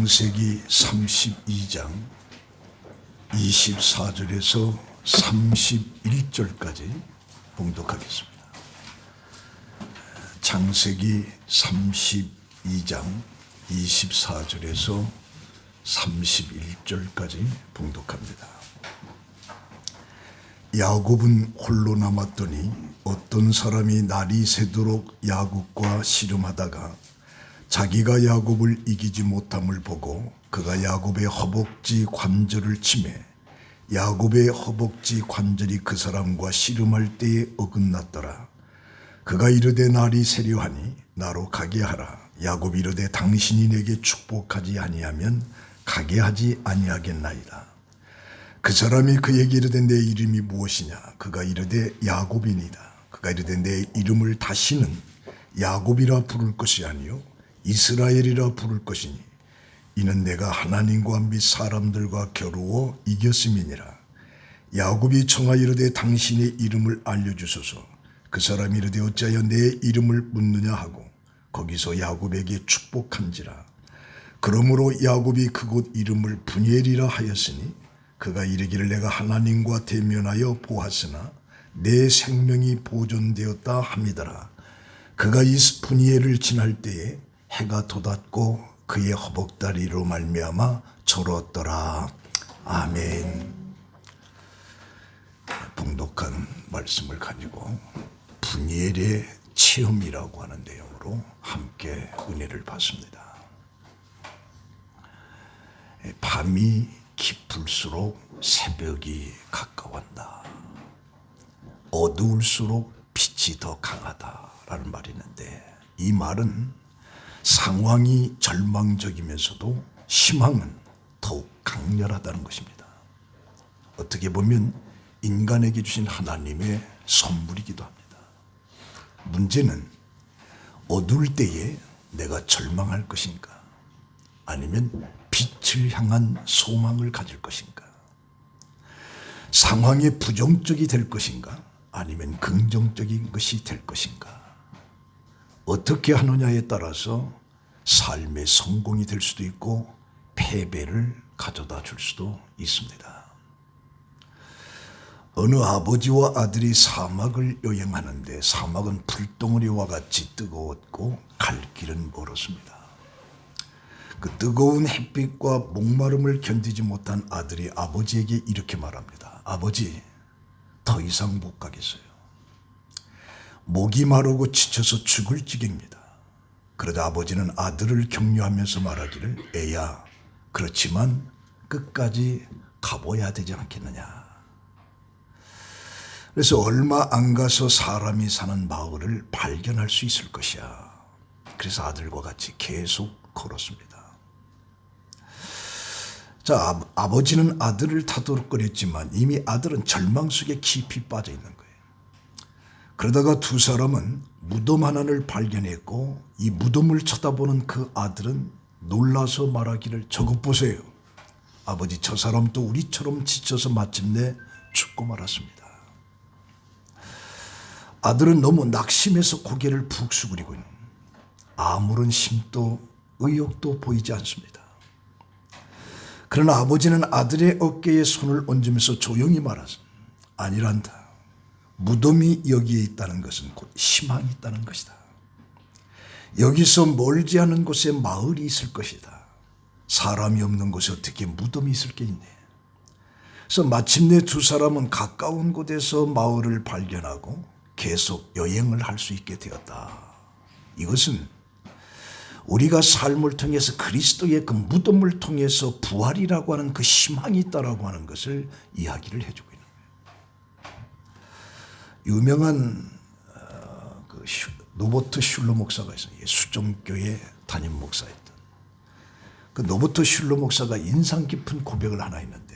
창세기 32장 24절에서 31절까지 봉독하겠습니다. 창세기 32장 24절에서 31절까지 봉독합니다. 야곱은 홀로 남았더니 어떤 사람이 날이 새도록 야곱과 씨름하다가 자기가 야곱을 이기지 못함을 보고 그가 야곱의 허벅지 관절을 치매 야곱의 허벅지 관절이 그 사람과 씨름할 때에 어긋났더라. 그가 이르되 날이 새려하니 나로 가게 하라. 야곱이 이르되 당신이 내게 축복하지 아니하면 가게 하지 아니하겠나이다. 그 사람이 그에게 이르되 내 이름이 무엇이냐. 그가 이르되 야곱이니이다. 그가 이르되 내 이름을 다시는 야곱이라 부를 것이 아니요 이스라엘이라 부를 것이니 이는 내가 하나님과 및 사람들과 겨루어 이겼음이니라. 야곱이 청하여 이르되 당신의 이름을 알려주소서. 그 사람이 이르되 어찌하여 내 이름을 묻느냐 하고 거기서 야곱에게 축복한지라. 그러므로 야곱이 그곳 이름을 브니엘이라 하였으니 그가 이르기를 내가 하나님과 대면하여 보았으나 내 생명이 보존되었다 함이더라. 그가 이 브니엘을 지날 때에 해가 돋았고 그의 허벅다리로 말미암아 졸었더라. 아멘. 봉독한 말씀을 가지고 브니엘의 체험이라고 하는 내용으로 함께 은혜를 받습니다. 밤이 깊을수록 새벽이 가까웠다. 어두울수록 빛이 더 강하다라는 말이 있는데 이 말은 상황이 절망적이면서도 희망은 더욱 강렬하다는 것입니다. 어떻게 보면 인간에게 주신 하나님의 선물이기도 합니다. 문제는 어두울 때에 내가 절망할 것인가 아니면 빛을 향한 소망을 가질 것인가, 상황이 부정적이 될 것인가 아니면 긍정적인 것이 될 것인가, 어떻게 하느냐에 따라서 삶의 성공이 될 수도 있고 패배를 가져다 줄 수도 있습니다. 어느 아버지와 아들이 사막을 여행하는데 사막은 불덩어리와 같이 뜨거웠고 갈 길은 멀었습니다. 그 뜨거운 햇빛과 목마름을 견디지 못한 아들이 아버지에게 이렇게 말합니다. 아버지, 더 이상 못 가겠어요. 목이 마르고 지쳐서 죽을 지경입니다. 그러자 아버지는 아들을 격려하면서 말하기를 애야, 그렇지만 끝까지 가봐야 되지 않겠느냐. 그래서 얼마 안 가서 사람이 사는 마을을 발견할 수 있을 것이야. 그래서 아들과 같이 계속 걸었습니다. 자, 아버지는 아들을 타도록거렸지만 이미 아들은 절망 속에 깊이 빠져 있는 거예요. 그러다가 두 사람은 무덤 하나를 발견했고 이 무덤을 쳐다보는 그 아들은 놀라서 말하기를 저것 보세요. 아버지, 저 사람도 우리처럼 지쳐서 마침내 죽고 말았습니다. 아들은 너무 낙심해서 고개를 푹 수그리고 있는, 아무런 힘도 의욕도 보이지 않습니다. 그러나 아버지는 아들의 어깨에 손을 얹으면서 조용히 말하죠. 아니란다. 무덤이 여기에 있다는 것은 곧 희망이 있다는 것이다. 여기서 멀지 않은 곳에 마을이 있을 것이다. 사람이 없는 곳에 어떻게 무덤이 있을 게 있네. 그래서 마침내 두 사람은 가까운 곳에서 마을을 발견하고 계속 여행을 할 수 있게 되었다. 이것은 우리가 삶을 통해서 그리스도의 그 무덤을 통해서 부활이라고 하는 그 희망이 있다라고 하는 것을 이야기를 해주고 있는 거예요. 유명한 그 노버트 슐러 목사가 있어요. 수정교회 담임 목사였던 그 노버트 슐러 목사가 인상 깊은 고백을 하나 했는데,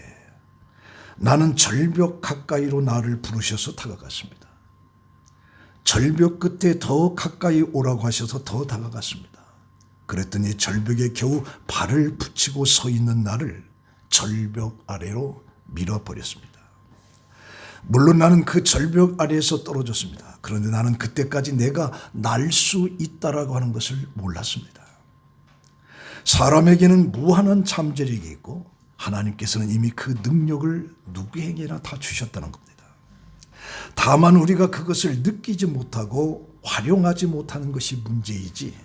나는 절벽 가까이로 나를 부르셔서 다가갔습니다. 절벽 끝에 더 가까이 오라고 하셔서 더 다가갔습니다. 그랬더니 절벽에 겨우 발을 붙이고 서 있는 나를 절벽 아래로 밀어버렸습니다. 물론 나는 그 절벽 아래에서 떨어졌습니다. 그런데 나는 그때까지 내가 날 수 있다라고 하는 것을 몰랐습니다. 사람에게는 무한한 잠재력이 있고 하나님께서는 이미 그 능력을 누구에게나 다 주셨다는 겁니다. 다만 우리가 그것을 느끼지 못하고 활용하지 못하는 것이 문제이지,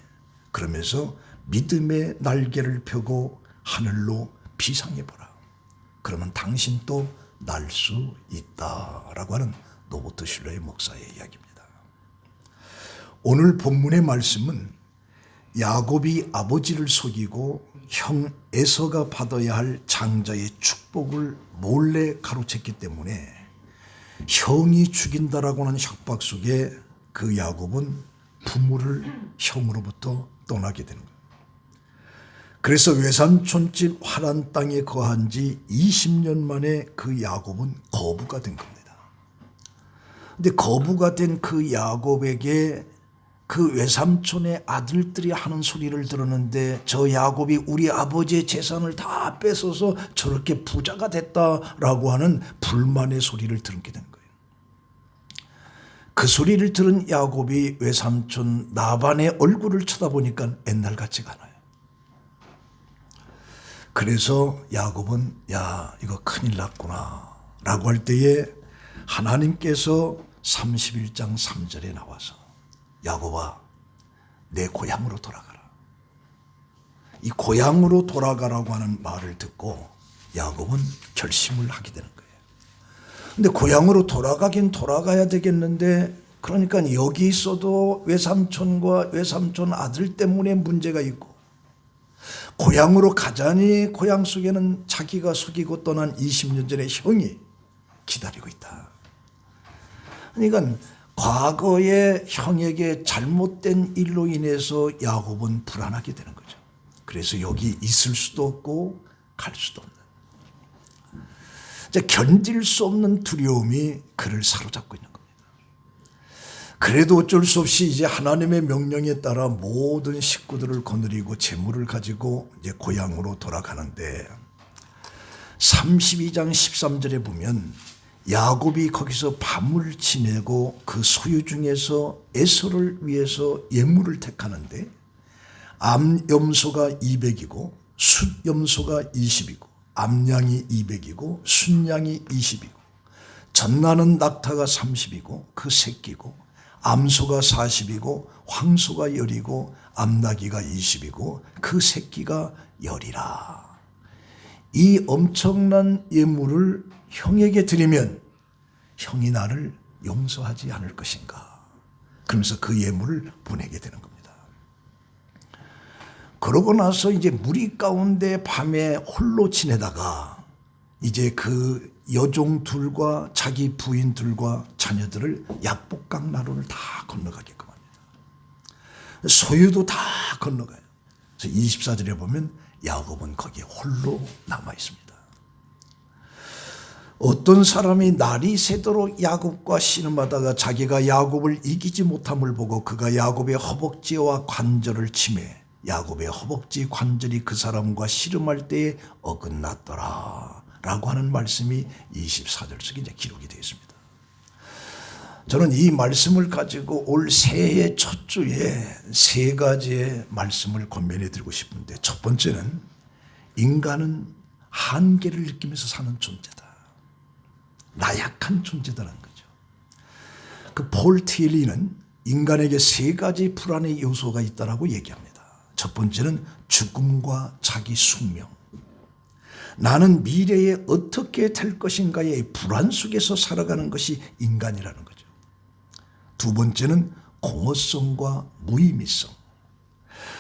그러면서 믿음의 날개를 펴고 하늘로 비상해보라. 그러면 당신도 날 수 있다라고 하는 노버트 슐러의 목사의 이야기입니다. 오늘 본문의 말씀은 야곱이 아버지를 속이고 형 에서가 받아야 할 장자의 축복을 몰래 가로챘기 때문에 형이 죽인다라고 하는 협박 속에 그 야곱은 부모를 형으로부터 떠나게 되는 거예요. 그래서 외삼촌집 화란 땅에 거한 지 20년 만에 그 야곱은 거부가 된 겁니다. 근데 거부가 된 그 야곱에게 그 외삼촌의 아들들이 하는 소리를 들었는데, 저 야곱이 우리 아버지의 재산을 다 뺏어서 저렇게 부자가 됐다라고 하는 불만의 소리를 듣게 된 거예요. 그 소리를 들은 야곱이 외삼촌 라반의 얼굴을 쳐다보니까 옛날 같지가 않아요. 그래서 야곱은 야, 이거 큰일 났구나 라고 할 때에 하나님께서 31장 3절에 나와서 야곱아, 내 고향으로 돌아가라. 이 고향으로 돌아가라고 하는 말을 듣고 야곱은 결심을 하게 되는 거예요. 근데 고향으로 돌아가긴 돌아가야 되겠는데, 그러니까 여기 있어도 외삼촌과 외삼촌 아들 때문에 문제가 있고, 고향으로 가자니 고향 속에는 자기가 속이고 떠난 20년 전의 형이 기다리고 있다. 그러니까 과거에 형에게 잘못된 일로 인해서 야곱은 불안하게 되는 거죠. 그래서 여기 있을 수도 없고 갈 수도 없는, 견딜 수 없는 두려움이 그를 사로잡고 있는 겁니다. 그래도 어쩔 수 없이 이제 하나님의 명령에 따라 모든 식구들을 거느리고 재물을 가지고 이제 고향으로 돌아가는데, 32장 13절에 보면 야곱이 거기서 밤을 지내고 그 소유 중에서 에서를 위해서 예물을 택하는데, 암염소가 200이고 숫염소가 20이고 암양이 200이고 순양이 20이고 젖나는 낙타가 30이고 그 새끼고, 암소가 40이고 황소가 10이고 암나귀가 20이고 그 새끼가 10이라. 이 엄청난 예물을 형에게 드리면 형이 나를 용서하지 않을 것인가. 그러면서 그 예물을 보내게 되는 겁니다. 그러고 나서 이제 무리 가운데 밤에 홀로 지내다가 이제 그 여종들과 자기 부인들과 자녀들을 약복강 나루를 다 건너가게끔 합니다. 소유도 다 건너가요. 그래서 24절에 보면 야곱은 거기에 홀로 남아 있습니다. 어떤 사람이 날이 새도록 야곱과 씨름하다가 자기가 야곱을 이기지 못함을 보고 그가 야곱의 허벅지와 관절을 치매 야곱의 허벅지 관절이 그 사람과 씨름할 때에 어긋났더라 라고 하는 말씀이 24절 속에 이제 기록이 되어 있습니다. 저는 이 말씀을 가지고 올 새해 첫 주에 세 가지의 말씀을 권면해 드리고 싶은데, 첫 번째는 인간은 한계를 느끼면서 사는 존재다. 나약한 존재다라는 거죠. 그 폴 티엘리는 인간에게 세 가지 불안의 요소가 있다라고 얘기합니다. 첫 번째는 죽음과 자기 숙명. 나는 미래에 어떻게 될 것인가의 불안 속에서 살아가는 것이 인간이라는 거죠. 두 번째는 공허성과 무의미성.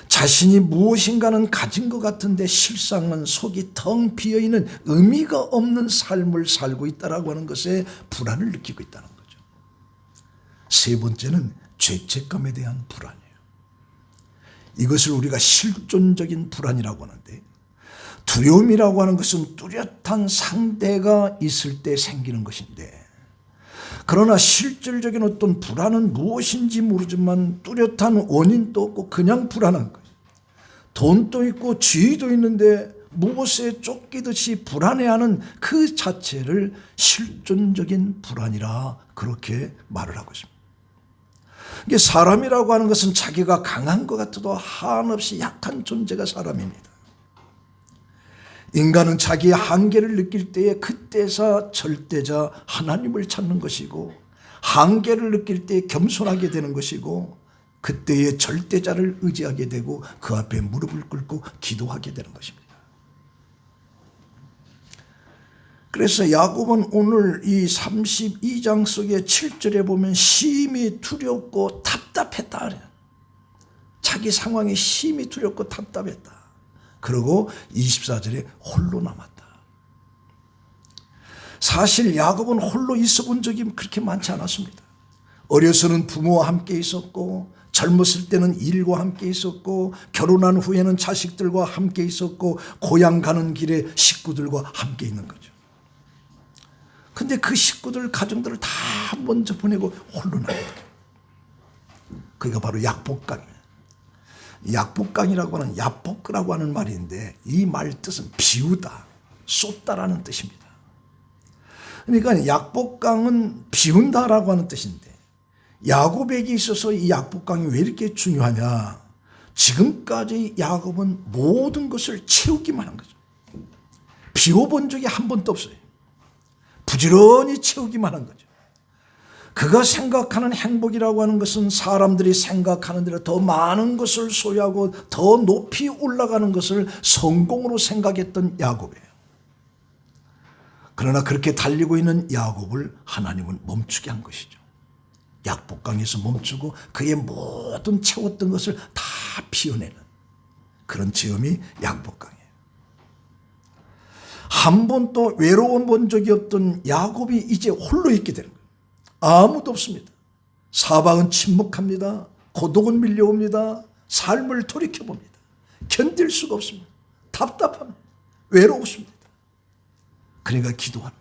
자신이 무엇인가는 가진 것 같은데 실상은 속이 텅 비어있는 의미가 없는 삶을 살고 있다고 하는 것에 불안을 느끼고 있다는 거죠. 세 번째는 죄책감에 대한 불안이에요. 이것을 우리가 실존적인 불안이라고 하는데, 두려움이라고 하는 것은 뚜렷한 상대가 있을 때 생기는 것인데, 그러나 실질적인 어떤 불안은 무엇인지 모르지만 뚜렷한 원인도 없고 그냥 불안한 거예요. 돈도 있고 지위도 있는데 무엇에 쫓기듯이 불안해하는 그 자체를 실존적인 불안이라 그렇게 말을 하고 있습니다. 이게 사람이라고 하는 것은 자기가 강한 것 같아도 한없이 약한 존재가 사람입니다. 인간은 자기의 한계를 느낄 때에 그때서 절대자 하나님을 찾는 것이고, 한계를 느낄 때 겸손하게 되는 것이고, 그때의 절대자를 의지하게 되고 그 앞에 무릎을 꿇고 기도하게 되는 것입니다. 그래서 야곱은 오늘 이 32장 속의 7절에 보면 심히 두렵고 답답했다. 자기 상황이 심히 두렵고 답답했다. 그리고 24절에 홀로 남았다. 사실 야곱은 홀로 있어 본 적이 그렇게 많지 않았습니다. 어려서는 부모와 함께 있었고, 젊었을 때는 일과 함께 있었고, 결혼한 후에는 자식들과 함께 있었고, 고향 가는 길에 식구들과 함께 있는 거죠. 근데 그 식구들, 가정들을 다 먼저 보내고 홀로 남았다. 그게 바로 약복강이에요. 약복강이라고 하는, 야복이라고 하는 말인데 이 말 뜻은 비우다, 쏟다라는 뜻입니다. 그러니까 약복강은 비운다라고 하는 뜻인데, 야곱에게 있어서 이 약복강이 왜 이렇게 중요하냐? 지금까지 야곱은 모든 것을 채우기만 한 거죠. 비워본 적이 한 번도 없어요. 부지런히 채우기만 한 거죠. 그가 생각하는 행복이라고 하는 것은 사람들이 생각하는 대로 더 많은 것을 소유하고 더 높이 올라가는 것을 성공으로 생각했던 야곱이에요. 그러나 그렇게 달리고 있는 야곱을 하나님은 멈추게 한 것이죠. 약복강에서 멈추고 그의 모든 채웠던 것을 다 피워내는 그런 체험이 약복강이에요. 한 번도 외로움 본 적이 없던 야곱이 이제 홀로 있게 되는 거예요. 아무도 없습니다. 사방은 침묵합니다. 고독은 밀려옵니다. 삶을 돌이켜봅니다. 견딜 수가 없습니다. 답답합니다. 외로웠습니다. 그러니까 기도하는,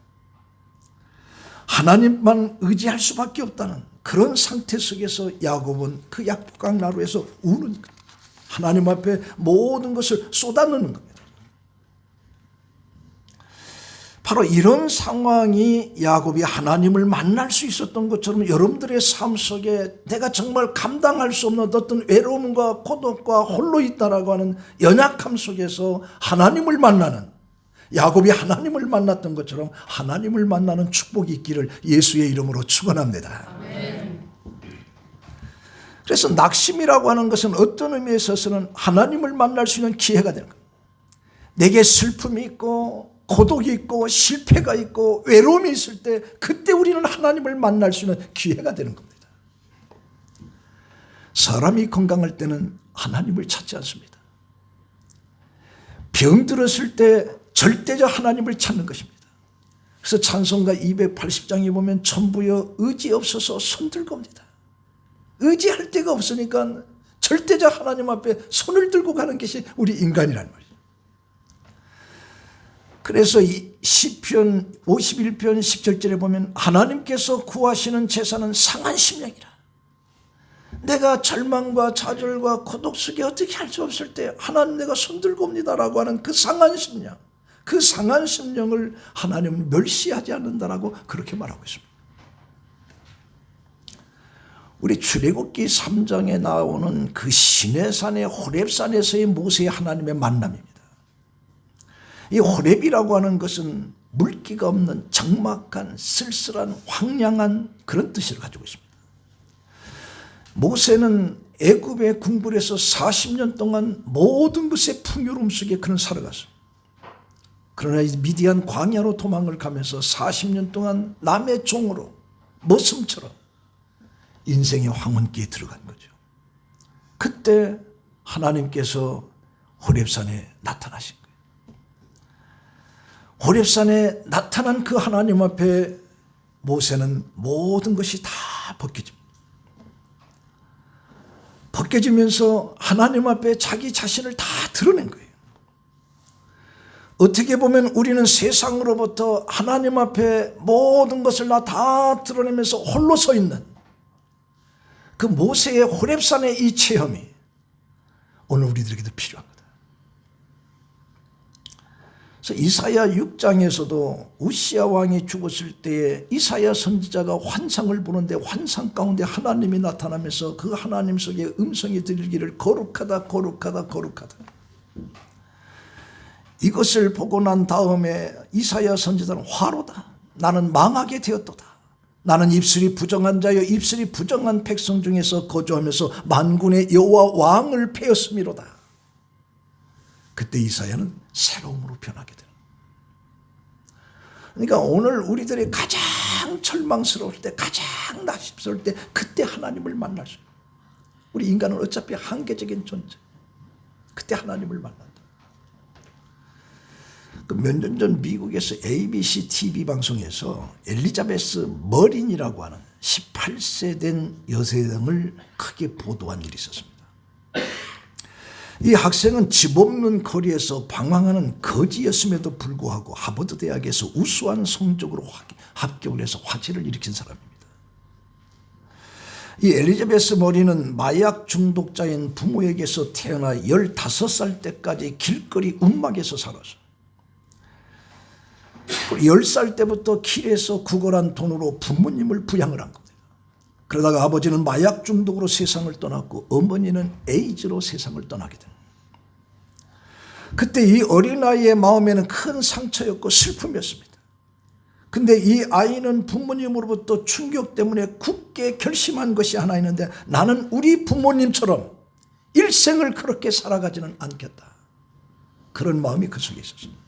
하나님만 의지할 수밖에 없다는 그런 상태 속에서 야곱은 그 약복강 나루에서 우는 거예요. 하나님 앞에 모든 것을 쏟아넣는 겁니다. 바로 이런 상황이 야곱이 하나님을 만날 수 있었던 것처럼 여러분들의 삶 속에 내가 정말 감당할 수 없는 어떤 외로움과 고독과 홀로 있다라고 하는 연약함 속에서 하나님을 만나는, 야곱이 하나님을 만났던 것처럼 하나님을 만나는 축복이 있기를 예수의 이름으로 축원합니다. 아멘. 그래서 낙심이라고 하는 것은 어떤 의미에 있어서는 하나님을 만날 수 있는 기회가 되는 거예요. 내게 슬픔이 있고 고독이 있고 실패가 있고 외로움이 있을 때 그때 우리는 하나님을 만날 수 있는 기회가 되는 겁니다. 사람이 건강할 때는 하나님을 찾지 않습니다. 병들었을 때 절대적 하나님을 찾는 것입니다. 그래서 찬송가 280장에 보면 전부여 의지 없어서 손들고 옵니다. 의지할 데가 없으니까 절대적 하나님 앞에 손을 들고 가는 것이 우리 인간이란 말이에요. 그래서 이 시편 51편 17절에 보면 하나님께서 구하시는 제사는 상한 심령이라. 내가 절망과 좌절과 고독 속에 어떻게 할 수 없을 때 하나님 내가 손들고 옵니다라고 하는 그 상한 심령, 그 상한 심령을 하나님은 멸시하지 않는다라고 그렇게 말하고 있습니다. 우리 출애굽기 3장에 나오는 그 시내산의 호렙산에서의 모세의 하나님의 만남입니다. 이 호렙이라고 하는 것은 물기가 없는 적막한 쓸쓸한 황량한 그런 뜻을 가지고 있습니다. 모세는 애굽의 궁궐에서 40년 동안 모든 것의 풍요로움 속에 그는 살아갔습니다. 그러나 미디안 광야로 도망을 가면서 40년 동안 남의 종으로 머슴처럼 인생의 황혼기에 들어간 거죠. 그때 하나님께서 호렙산에 나타나신 거예요. 호렙산에 나타난 그 하나님 앞에 모세는 모든 것이 다 벗겨집니다. 벗겨지면서 하나님 앞에 자기 자신을 다 드러낸 거예요. 어떻게 보면 우리는 세상으로부터 하나님 앞에 모든 것을 다 드러내면서 홀로 서 있는 그 모세의 호렙산의 이 체험이 오늘 우리들에게도 필요한 거다. 그래서 이사야 6장에서도 우시야 왕이 죽었을 때에 이사야 선지자가 환상을 보는데 환상 가운데 하나님이 나타나면서 그 하나님 속에 음성이 들리기를 거룩하다 거룩하다 거룩하다. 이것을 보고 난 다음에 이사야 선지자는 화로다. 나는 망하게 되었도다. 나는 입술이 부정한 자여 입술이 부정한 백성 중에서 거주하면서 만군의 여호와 왕을 패였음이로다. 그때 이사야는 새로움으로 변하게 되는. 그러니까 오늘 우리들이 가장 절망스러울 때, 가장 나십스러울 때, 그때 하나님을 만날 수 있어요. 우리 인간은 어차피 한계적인 존재. 그때 하나님을 만난다. 몇 년 전 미국에서 ABC TV 방송에서 엘리자베스 머린이라고 하는 18세 된 여성을 크게 보도한 일이 있었습니다. 이 학생은 집 없는 거리에서 방황하는 거지였음에도 불구하고 하버드 대학에서 우수한 성적으로 합격을 해서 화제를 일으킨 사람입니다. 이 엘리자베스 머린은 마약 중독자인 부모에게서 태어나 15살 때까지 길거리 움막에서 살았어요. 10살 때부터 길에서 구걸한 돈으로 부모님을 부양을 한 겁니다. 그러다가 아버지는 마약 중독으로 세상을 떠났고 어머니는 에이즈로 세상을 떠나게 됩니다. 그때 이 어린아이의 마음에는 큰 상처였고 슬픔이었습니다. 근데 이 아이는 부모님으로부터 충격 때문에 굳게 결심한 것이 하나 있는데, 나는 우리 부모님처럼 일생을 그렇게 살아가지는 않겠다. 그런 마음이 그 속에 있었습니다.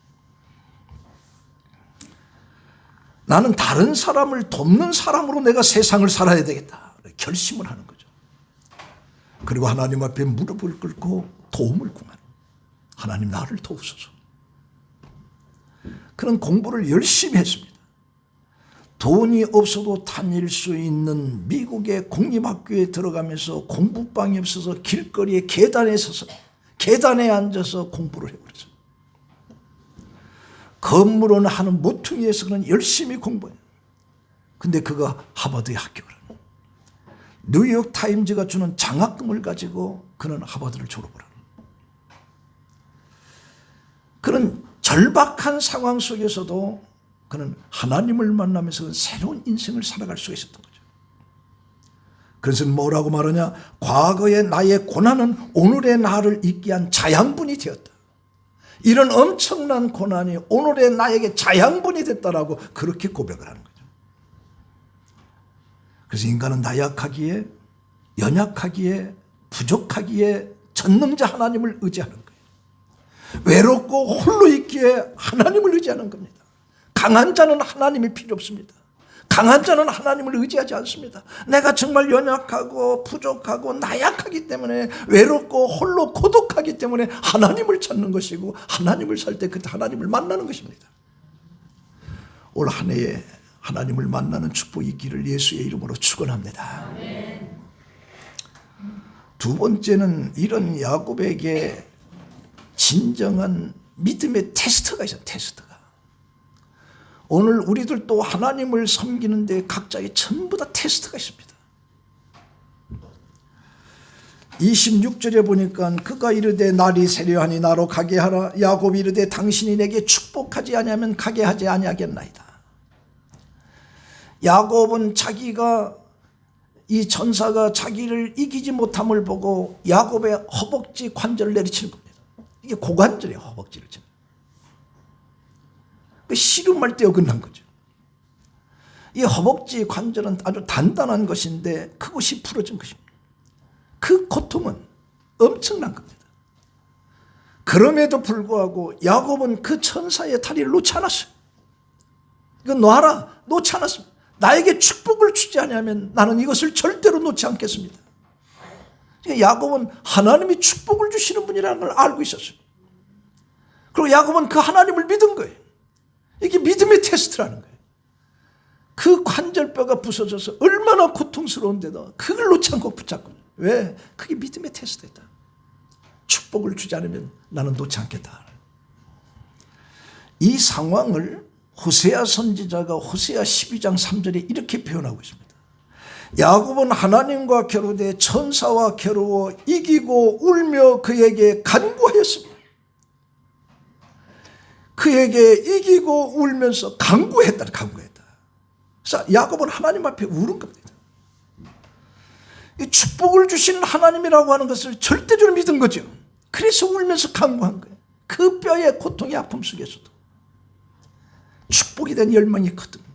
나는 다른 사람을 돕는 사람으로 내가 세상을 살아야 되겠다. 결심을 하는 거죠. 그리고 하나님 앞에 무릎을 꿇고 도움을 구하는. 하나님 나를 도우소서. 그런 공부를 열심히 했습니다. 돈이 없어도 다닐 수 있는 미국의 공립학교에 들어가면서 공부방이 없어서 길거리에 계단에 서서 계단에 앉아서 공부를 해버렸어요. 건물원 하는 모퉁이에서 그는 열심히 공부해요. 근데 그가 하버드에 합격을 해요. 뉴욕 타임즈가 주는 장학금을 가지고 그는 하버드를 졸업을 해요. 그런 절박한 상황 속에서도 그는 하나님을 만나면서 새로운 인생을 살아갈 수가 있었던 거죠. 그래서 뭐라고 말하냐? 과거의 나의 고난은 오늘의 나를 있게 한 자양분이 되었다. 이런 엄청난 고난이 오늘의 나에게 자양분이 됐다라고 그렇게 고백을 하는 거죠. 그래서 인간은 나약하기에, 연약하기에, 부족하기에 전능자 하나님을 의지하는 거예요. 외롭고 홀로 있기에 하나님을 의지하는 겁니다. 강한 자는 하나님이 필요 없습니다. 강한 자는 하나님을 의지하지 않습니다. 내가 정말 연약하고 부족하고 나약하기 때문에, 외롭고 홀로 고독하기 때문에 하나님을 찾는 것이고, 하나님을 살 때 그때 하나님을 만나는 것입니다. 올 한 해에 하나님을 만나는 축복이 있기를 예수의 이름으로 축원합니다. 두 번째는 이런 야곱에게 진정한 믿음의 테스트가 있어요. 테스트가. 오늘 우리들도 하나님을 섬기는데 각자의 전부 다 테스트가 있습니다. 26절에 보니까 그가 이르되 날이 세려하니 나로 가게 하라. 야곱이 이르되 당신이 내게 축복하지 아니하면 가게 하지 아니하겠나이다. 야곱은 자기가, 이 전사가 자기를 이기지 못함을 보고 야곱의 허벅지 관절을 내리치는 겁니다. 이게 고관절이에요. 허벅지를 치는. 씨름할 때 어긋난 거죠. 이 허벅지 관절은 아주 단단한 것인데 그것이 부러진 것입니다. 그 고통은 엄청난 겁니다. 그럼에도 불구하고 야곱은 그 천사의 다리를 놓지 않았어요. 이거 놔라. 놓지 않았습니다. 나에게 축복을 주지 않으면 나는 이것을 절대로 놓지 않겠습니다. 야곱은 하나님이 축복을 주시는 분이라는 걸 알고 있었어요. 그리고 야곱은 그 하나님을 믿은 거예요. 이게 믿음의 테스트라는 거예요. 그 관절뼈가 부서져서 얼마나 고통스러운데도 그걸 놓지 않고 붙잡고. 왜? 그게 믿음의 테스트다. 축복을 주지 않으면 나는 놓지 않겠다. 이 상황을 호세아 선지자가 호세아 12장 3절에 이렇게 표현하고 있습니다. 야곱은 하나님과 겨루되 천사와 겨루어 이기고 울며 그에게 간구하였습니다. 그에게 이기고 울면서 간구했다. 그래서 야곱은 하나님 앞에 울은 겁니다. 이 축복을 주시는 하나님이라고 하는 것을 절대적으로 믿은 거죠. 그래서 울면서 간구한 거예요. 그 뼈의 고통의 아픔 속에서도 축복에 대한 열망이 거듭니다.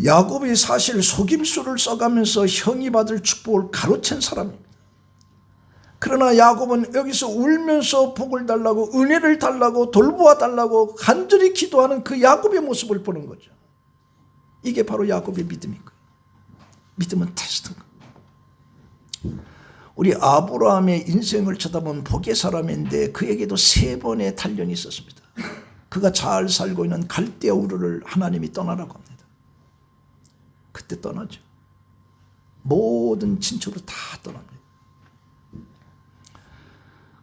야곱이 사실 속임수를 써가면서 형이 받을 축복을 가로챈 사람입니다. 그러나 야곱은 여기서 울면서 복을 달라고, 은혜를 달라고, 돌보아 달라고 간절히 기도하는 그 야곱의 모습을 보는 거죠. 이게 바로 야곱의 믿음인 거예요. 믿음은 테스트인 거예요. 우리 아브라함의 인생을 쳐다보면 복의 사람인데 그에게도 3번의 단련이 있었습니다. 그가 잘 살고 있는 갈대아 우르를 하나님이 떠나라고 합니다. 그때 떠나죠. 모든 친척으로 다 떠납니다.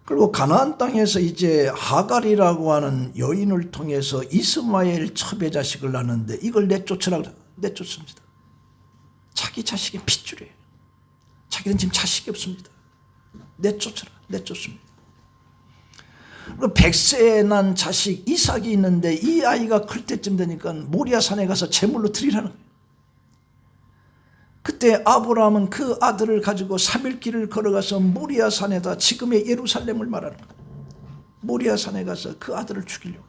그리고 가나안 땅에서 이제 하갈이라고 하는 여인을 통해서 이스마엘 첩의 자식을 낳는데 이걸 내쫓습니다. 자기 자식의 핏줄이에요. 자기는 지금 자식이 없습니다. 내쫓습니다. 그리고 100세에 난 자식 이삭이 있는데 이 아이가 클 때쯤 되니까 모리아 산에 가서 제물로 드리라는 거예요. 그때 아브라함은 그 아들을 가지고 3일 길을 걸어가서 모리아 산에다 지금의 예루살렘을 말하는 거예요. 모리아 산에 가서 그 아들을 죽이려고.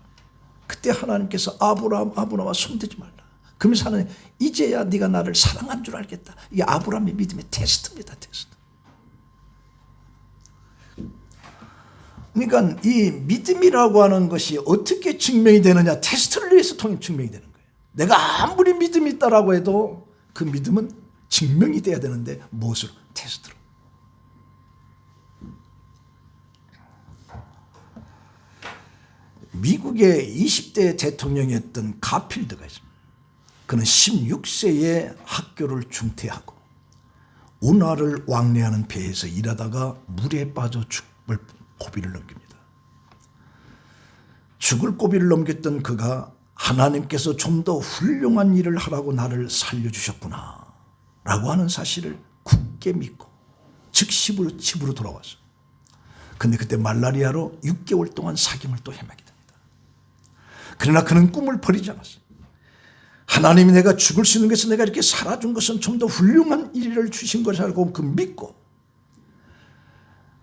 그때 하나님께서 아브라함아 손대지 말라. 그러면서 하나님 이제야 네가 나를 사랑한 줄 알겠다. 이게 아브라함의 믿음의 테스트입니다. 테스트. 그러니까 이 믿음이라고 하는 것이 어떻게 증명이 되느냐. 테스트를 위해서 통해 증명이 되는 거예요. 내가 아무리 믿음이 있다라고 해도 그 믿음은 증명이 돼야 되는데 무엇으로? 테스트로. 미국의 20대 대통령이었던 가필드가 있습니다. 그는 16세에 학교를 중퇴하고 운하를 왕래하는 배에서 일하다가 물에 빠져 죽을 고비를 넘깁니다. 죽을 고비를 넘겼던 그가 하나님께서 좀 더 훌륭한 일을 하라고 나를 살려주셨구나 라고 하는 사실을 굳게 믿고 즉시 집으로 돌아왔어요. 근데 그때 말라리아로 6개월 동안 사경을 또 헤매게 됩니다. 그러나 그는 꿈을 버리지 않았어요. 하나님이 내가 죽을 수 있는 것은 내가 이렇게 살아준 것은 좀 더 훌륭한 일을 주신 것이라고 그 믿고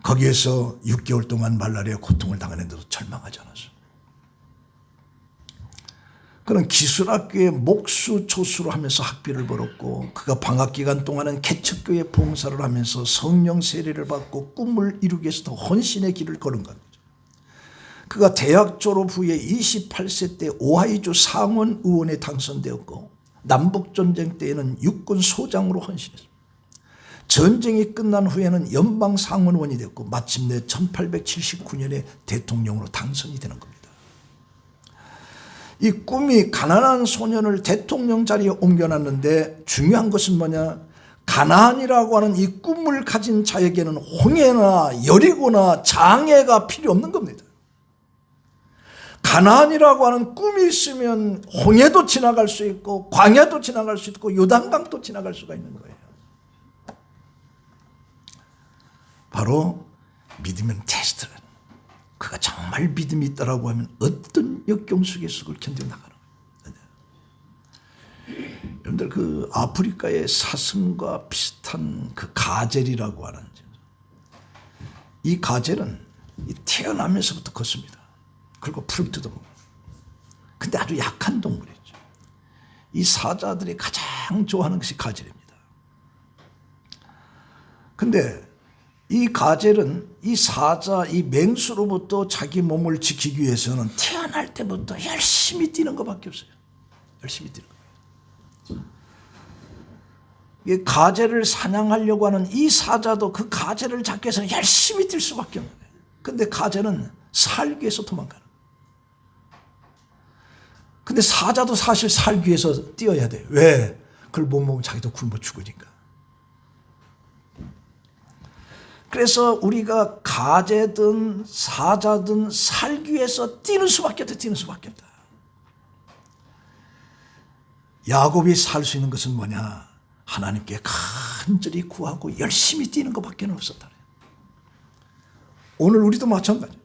거기에서 6개월 동안 말라리아 고통을 당하는데도 절망하지 않았어요. 그는 기술학교에 목수초수로 하면서 학비를 벌었고 그가 방학기간 동안은 개척교회 봉사를 하면서 성령 세례를 받고 꿈을 이루기 위해서 더 헌신의 길을 걸은 겁니다. 그가 대학 졸업 후에 28세 때 오하이주 상원 의원에 당선되었고 남북전쟁 때에는 육군 소장으로 헌신했습니다. 전쟁이 끝난 후에는 연방 상원 의원이 되었고 마침내 1879년에 대통령으로 당선이 되는 겁니다. 이 꿈이 가난한 소년을 대통령 자리에 옮겨놨는데 중요한 것은 뭐냐? 가나안이라고 하는 이 꿈을 가진 자에게는 홍해나 여리고나 장애가 필요 없는 겁니다. 가나안이라고 하는 꿈이 있으면 홍해도 지나갈 수 있고 광야도 지나갈 수 있고 요단강도 지나갈 수가 있는 거예요. 바로 믿으면 테스트는 그가 정말 믿음이 있다라고 하면 어떤 역경 속에서 그걸 견뎌나가는 거예요. 여러분들 그 아프리카의 사슴과 비슷한 그 가젤이라고 하는 이 가젤은 태어나면서부터 컸습니다. 그리고 풀을 뜯어먹어요. 근데 아주 약한 동물이죠. 이 사자들이 가장 좋아하는 것이 가젤입니다. 근데 이 가젤은 이 사자, 이 맹수로부터 자기 몸을 지키기 위해서는 태어날 때부터 열심히 뛰는 것밖에 없어요. 열심히 뛰는 거예요. 이 가젤을 사냥하려고 하는 이 사자도 그 가젤을 잡기 위해서 열심히 뛸 수밖에 없는 거예요. 근데 가젤은 살기 위해서 도망가는 거예요. 근데 사자도 사실 살기 위해서 뛰어야 돼요. 왜? 그걸 못 먹으면 자기도 굶어 죽으니까. 그래서 우리가 가재든 사자든 살기 위해서 뛰는 수밖에 없다. 뛰는 수밖에 없다. 야곱이 살 수 있는 것은 뭐냐? 하나님께 간절히 구하고 열심히 뛰는 것밖에 없었다. 오늘 우리도 마찬가지.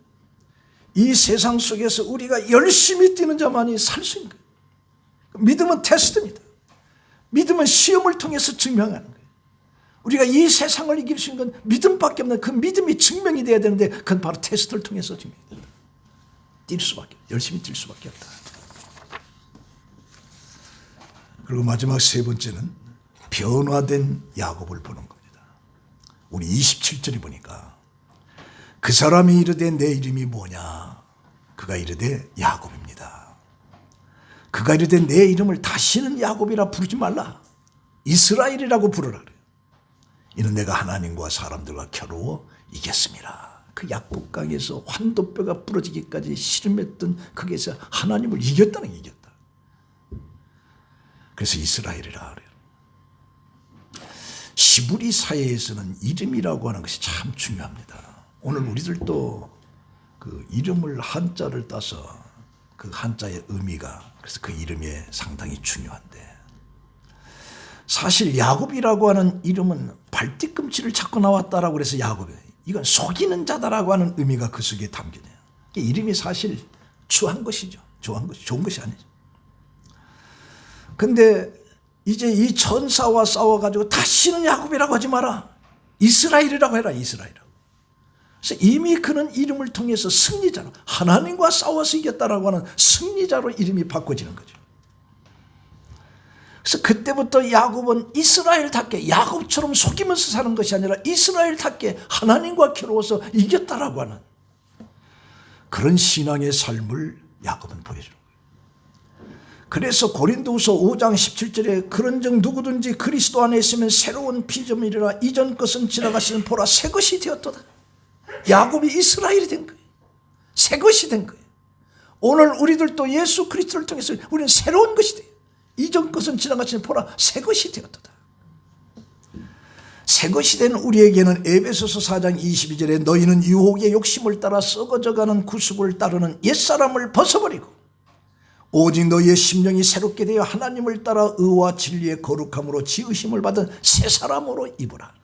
이 세상 속에서 우리가 열심히 뛰는 자만이 살 수 있는 거예요. 믿음은 테스트입니다. 믿음은 시험을 통해서 증명하는 거예요. 우리가 이 세상을 이길 수 있는 건 믿음밖에 없는, 그 믿음이 증명이 돼야 되는데 그건 바로 테스트를 통해서 증명이 된다. 뛸 수밖에, 열심히 뛸 수밖에 없다. 그리고 마지막 세 번째는 변화된 야곱을 보는 겁니다. 우리 27절에 보니까 그 사람이 이르되 내 이름이 뭐냐? 그가 이르되 야곱입니다. 그가 이르되 내 이름을 다시는 야곱이라 부르지 말라. 이스라엘이라고 부르라 그래요. 이는 내가 하나님과 사람들과 겨루어 이겼습니다. 그 약복강에서 환도뼈가 부러지기까지 씨름했던 거기에서 하나님을 이겼다는 게 이겼다. 그래서 이스라엘이라 그래요. 히브리 사회에서는 이름이라고 하는 것이 참 중요합니다. 오늘 우리들도 그 이름을 한자를 따서 그 한자의 의미가, 그래서 그 이름이 상당히 중요한데, 사실 야곱이라고 하는 이름은 발뒤꿈치를 찾고 나왔다라고 그래서 야곱이에요. 이건 속이는 자다라고 하는 의미가 그 속에 담겨져요. 이름이 사실 추한 것이죠. 좋은 것이 아니죠. 근데 이제 이 천사와 싸워가지고 다시는 야곱이라고 하지 마라. 이스라엘이라고 해라. 이스라엘이라고. 그래서 이미 그는 이름을 통해서 승리자로, 하나님과 싸워서 이겼다라고 하는 승리자로 이름이 바꿔지는 거죠. 그래서 그때부터 야곱은 이스라엘답게, 야곱처럼 속이면서 사는 것이 아니라 이스라엘답게 하나님과 겨루어서 이겼다라고 하는 그런 신앙의 삶을 야곱은 보여주는 거예요. 그래서 고린도후서 5장 17절에 그런즉 누구든지 그리스도 안에 있으면 새로운 피조물이라 이전 것은 지나가시는 보라 새 것이 되었도다. 야곱이 이스라엘이 된 거예요. 새 것이 된 거예요. 오늘 우리들도 예수 그리스도를 통해서 우리는 새로운 것이 돼요. 이전 것은 지나가시는 보라 새 것이 되었도다. 새 것이 된 우리에게는 에베소서 4장 22절에 너희는 유혹의 욕심을 따라 썩어져가는 구습을 따르는 옛사람을 벗어버리고 오직 너희의 심령이 새롭게 되어 하나님을 따라 의와 진리의 거룩함으로 지으심을 받은 새 사람으로 입으라.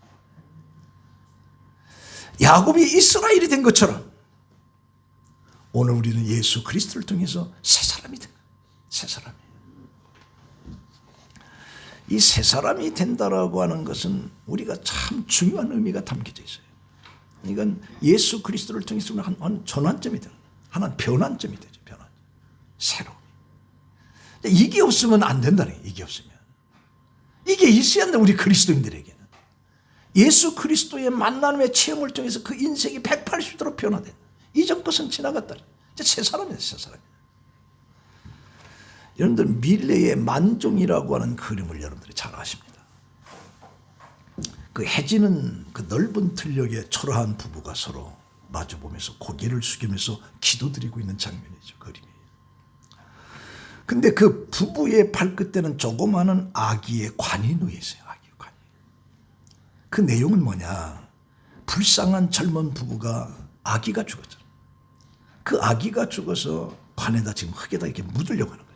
야곱이 이스라엘이 된 것처럼 오늘 우리는 예수 그리스도를 통해서 새 사람이 된 거예요. 새 사람이. 이 새 사람이 된다라고 하는 것은 우리가 참 중요한 의미가 담겨져 있어요. 이건 예수 그리스도를 통해서 한 전환점이 되는, 하나는 변환점이 되죠. 변환. 새로움. 이게 없으면 안 된다는 거예요. 이게 없으면. 이게 있어야 한다. 우리 그리스도인들에게는. 예수 그리스도의 만남의 체험을 통해서 그 인생이 180도로 변화된. 이전 것은 지나갔다. 이제 새 사람이다. 새 사람. 여러분들 밀레의 만종이라고 하는 그림을 여러분들이 잘 아십니다. 그 해지는 그 넓은 틀녘에 초라한 부부가 서로 마주보면서 고개를 숙이면서 기도드리고 있는 장면이죠. 그림이. 근데 그 부부의 발끝에는 조그마한 아기의 관이 놓여 있어요. 아기의 관이. 그 내용은 뭐냐? 불쌍한 젊은 부부가 아기가 죽었잖아요. 그 아기가 죽어서 관에다 지금 흙에다 이렇게 묻으려고 하는 거죠.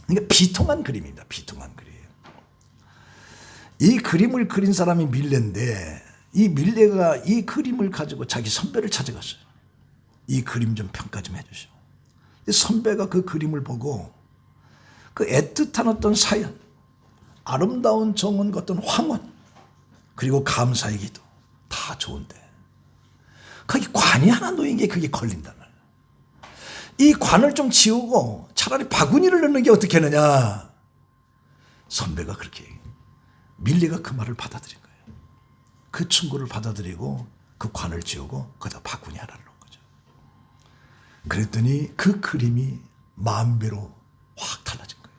그러니까 비통한 그림입니다. 비통한 그림. 이 그림을 그린 사람이 밀레인데 이 밀레가 이 그림을 가지고 자기 선배를 찾아갔어요. 이 그림 좀 평가 좀 해주시오. 선배가 그 그림을 보고 그 애틋한 어떤 사연, 아름다운 정원 같은 황혼, 그리고 감사의 기도 다 좋은데 거기 관이 하나 놓인 게 그게 걸린다는 거예요. 이 관을 좀 지우고 차라리 바구니를 넣는 게 어떻게 하느냐. 선배가 그렇게 밀레가 그 말을 받아들인 거예요. 그 충고를 받아들이고 그 관을 지우고 거기다 바구니 하나를 넣은 거죠. 그랬더니 그 그림이 만배로 확 달라진 거예요.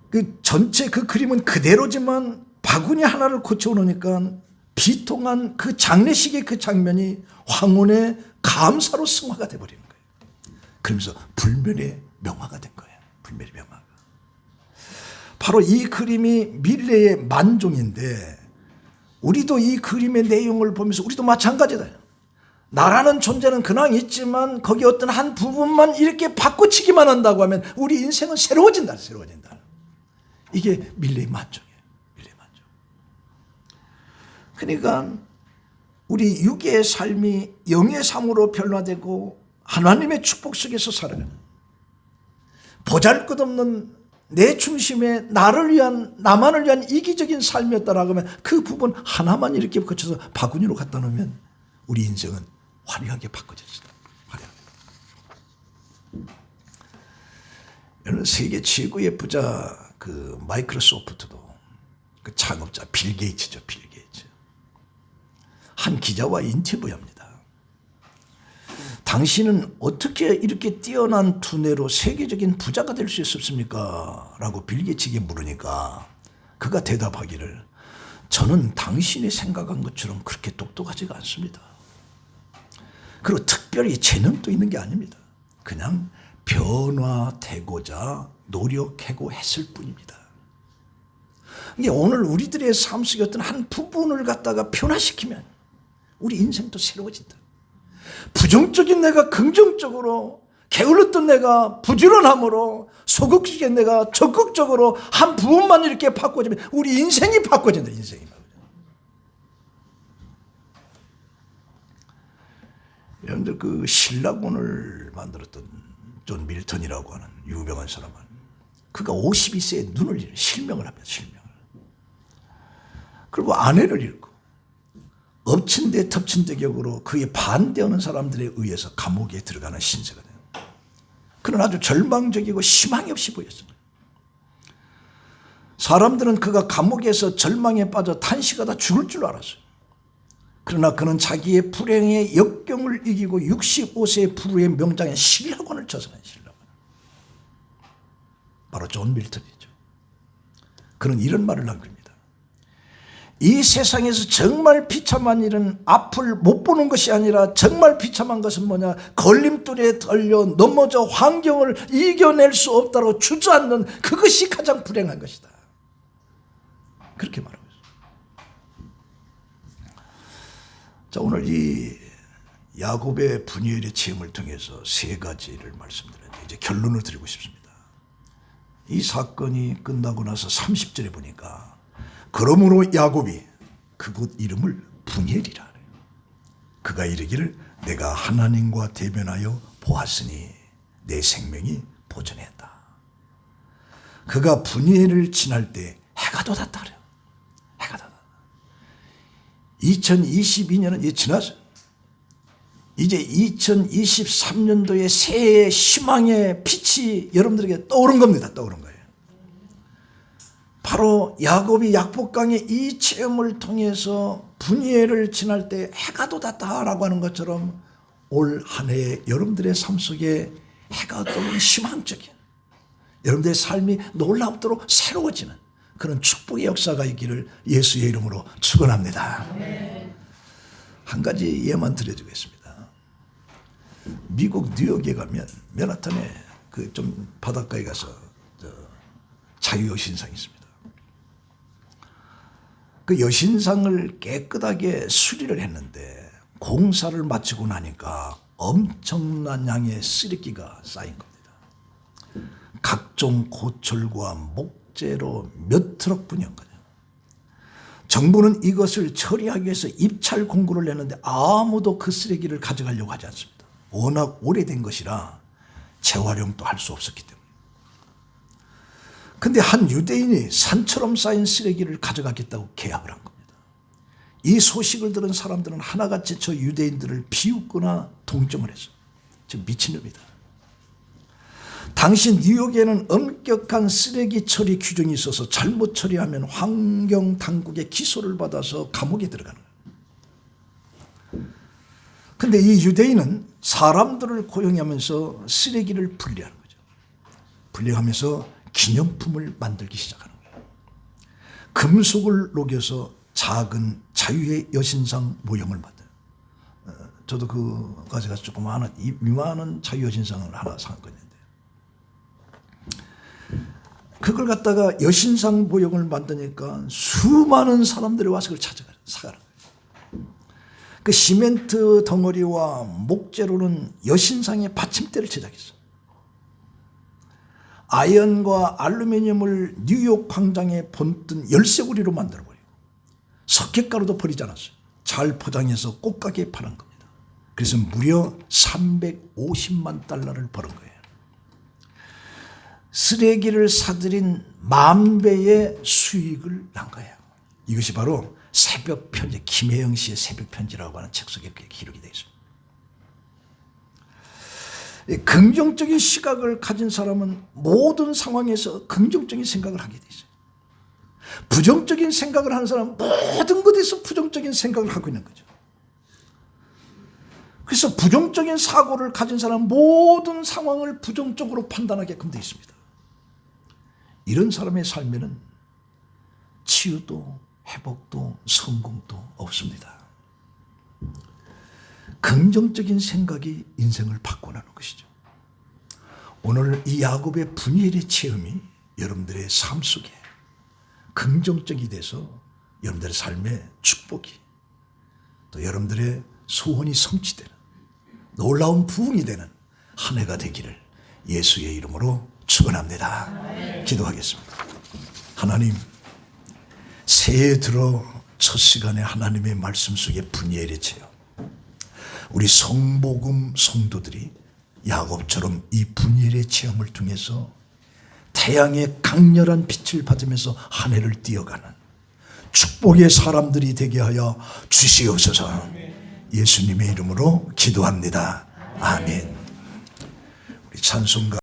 그 전체 그 그림은 그대로지만 바구니 하나를 고쳐놓으니까 비통한 그 장례식의 그 장면이 황혼의 감사로 승화가 돼버리는 거예요. 그러면서 불멸의 명화가 된 거예요. 불멸의 명화가. 바로 이 그림이 밀레의 만종인데 우리도 이 그림의 내용을 보면서 우리도 마찬가지다. 나라는 존재는 그냥 있지만 거기 어떤 한 부분만 이렇게 바꿔치기만 한다고 하면 우리 인생은 새로워진다. 새로워진다. 이게 밀레의 만종이에요. 밀레의 만종. 그러니까 우리 육의 삶이 영의 삶으로 변화되고 하나님의 축복 속에서 살아가는 보잘것없는 내 중심에 나를 위한, 나만을 위한 이기적인 삶이었다라고 하면 그 부분 하나만 이렇게 거쳐서 바구니로 갖다 놓으면 우리 인생은 화려하게 바꿔졌습니다. 화려하게. 여러분, 세계 최고의 부자 그 마이크로소프트도 그 창업자 빌 게이츠죠. 빌 게이츠. 한 기자와 인터뷰합니다. 당신은 어떻게 이렇게 뛰어난 두뇌로 세계적인 부자가 될 수 있었습니까? 라고 빌 게이츠에게 물으니까 그가 대답하기를, 저는 당신이 생각한 것처럼 그렇게 똑똑하지가 않습니다. 그리고 특별히 재능도 있는 게 아닙니다. 그냥 변화되고자 노력하고 했을 뿐입니다. 이게 오늘 우리들의 삶 속에 어떤 한 부분을 갖다가 변화시키면 우리 인생도 새로워진다. 부정적인 내가 긍정적으로, 게을렀던 내가 부지런함으로, 소극적인 내가 적극적으로 한 부분만 이렇게 바꿔지면 우리 인생이 바꿔진다. 인생이 바꿔진다. 여러분들 그 신라군을 만들었던 존 밀턴이라고 하는 유명한 사람은 그가 52세에 눈을 실명을 합니다. 실명을. 그리고 아내를 잃고 엎친 데 덮친 데 격으로 그에 반대하는 사람들에 의해서 감옥에 들어가는 신세가 돼요. 그는 아주 절망적이고 희망이 없이 보였습니다. 사람들은 그가 감옥에서 절망에 빠져 탄식하다 죽을 줄 알았어요. 그러나 그는 자기의 불행의 역경을 이기고 65세의 불후의 명장에 신라관을 쳐서는 신라관. 바로 존 밀턴이죠. 그는 이런 말을 남깁니다. 이 세상에서 정말 비참한 일은 앞을 못 보는 것이 아니라 정말 비참한 것은 뭐냐? 걸림돌에 걸려 넘어져 환경을 이겨낼 수 없다고 주저앉는 그것이 가장 불행한 것이다. 그렇게 말하고 있어요. 자, 오늘 이 야곱의 분이엘의 체험을 통해서 세 가지를 말씀드렸는데 이제 결론을 드리고 싶습니다. 이 사건이 끝나고 나서 30절에 보니까 그러므로 야곱이 그곳 이름을 분이엘이라 해요. 그가 이르기를 내가 하나님과 대면하여 보았으니 내 생명이 보존했다. 그가 분이엘을 지날 때 해가 돋았다 그래요. 해가 돋았다. 2022년은 이제 지났어요. 이제 2023년도의 새해의 희망의 빛이 여러분들에게 떠오른 겁니다. 떠오른 거예요. 바로 야곱이 약복강의 이 체험을 통해서 분이엘을 지날 때 해가 돋았다라고 하는 것처럼 올 한 해에 여러분들의 삶 속에 해가 떠오르는 희망적인, 여러분들의 삶이 놀랍도록 새로워지는 그런 축복의 역사가 있기를 예수의 이름으로 축원합니다. 한 가지 예만 드려주겠습니다. 미국 뉴욕에 가면 맨하탄에 그 좀 바닷가에 가서 자유여신상이 있습니다. 그 여신상을 깨끗하게 수리를 했는데 공사를 마치고 나니까 엄청난 양의 쓰레기가 쌓인 겁니다. 각종 고철과 목재로 몇 트럭분이 한 거죠. 정부는 이것을 처리하기 위해서 입찰 공고를 냈는데 아무도 그 쓰레기를 가져가려고 하지 않습니다. 워낙 오래된 것이라 재활용도 할 수 없었기 때문에. 근데 한 유대인이 산처럼 쌓인 쓰레기를 가져가겠다고 계약을 한 겁니다. 이 소식을 들은 사람들은 하나같이 저 유대인들을 비웃거나 동정을 했어요. 저 미친놈이다. 당시 뉴욕에는 엄격한 쓰레기 처리 규정이 있어서 잘못 처리하면 환경당국의 기소를 받아서 감옥에 들어가는 거예요. 근데 이 유대인은 사람들을 고용하면서 쓰레기를 분리하는 거죠. 분리하면서 기념품을 만들기 시작하는 거예요. 금속을 녹여서 작은 자유의 여신상 모형을 만들어요. 저도 그 가져가서 조그마한 이만한 자유 여신상을 하나 샀거든요. 그걸 갖다가 여신상 모형을 만드니까 수많은 사람들이 와서 그걸 사가는 거예요. 그 시멘트 덩어리와 목재로는 여신상의 받침대를 제작했어요. 아연과 알루미늄을 뉴욕 광장에 본뜬 열쇠고리로 만들어버리고 석회가루도 버리지 않았어요. 잘 포장해서 꽃가게에 파는 겁니다. 그래서 무려 $350만 버는 거예요. 쓰레기를 사들인 10,000배의 수익을 난 거예요. 이것이 바로 새벽 편지, 김혜영 씨의 새벽 편지라고 하는 책 속에 이렇게 기록이 되어 있습니다. 긍정적인 시각을 가진 사람은 모든 상황에서 긍정적인 생각을 하게 되어 있어요. 부정적인 생각을 하는 사람은 모든 것에서 부정적인 생각을 하고 있는 거죠. 그래서 부정적인 사고를 가진 사람은 모든 상황을 부정적으로 판단하게끔 되어 있습니다. 이런 사람의 삶에는 치유도 회복도 성공도 없습니다. 긍정적인 생각이 인생을 바꿔나는 것이죠. 오늘 이 야곱의 분이엘의 체험이 여러분들의 삶 속에 긍정적이 돼서 여러분들의 삶의 축복이, 또 여러분들의 소원이 성취되는 놀라운 부흥이 되는 한 해가 되기를 예수의 이름으로 축원합니다. 기도하겠습니다. 하나님, 새해 들어 첫 시간에 하나님의 말씀 속에 분이엘의 체험, 우리 성복음 성도들이 야곱처럼 이 분이엘의 체험을 통해서 태양의 강렬한 빛을 받으면서 한 해를 뛰어가는 축복의 사람들이 되게 하여 주시옵소서. 예수님의 이름으로 기도합니다. 아멘. 우리 찬송가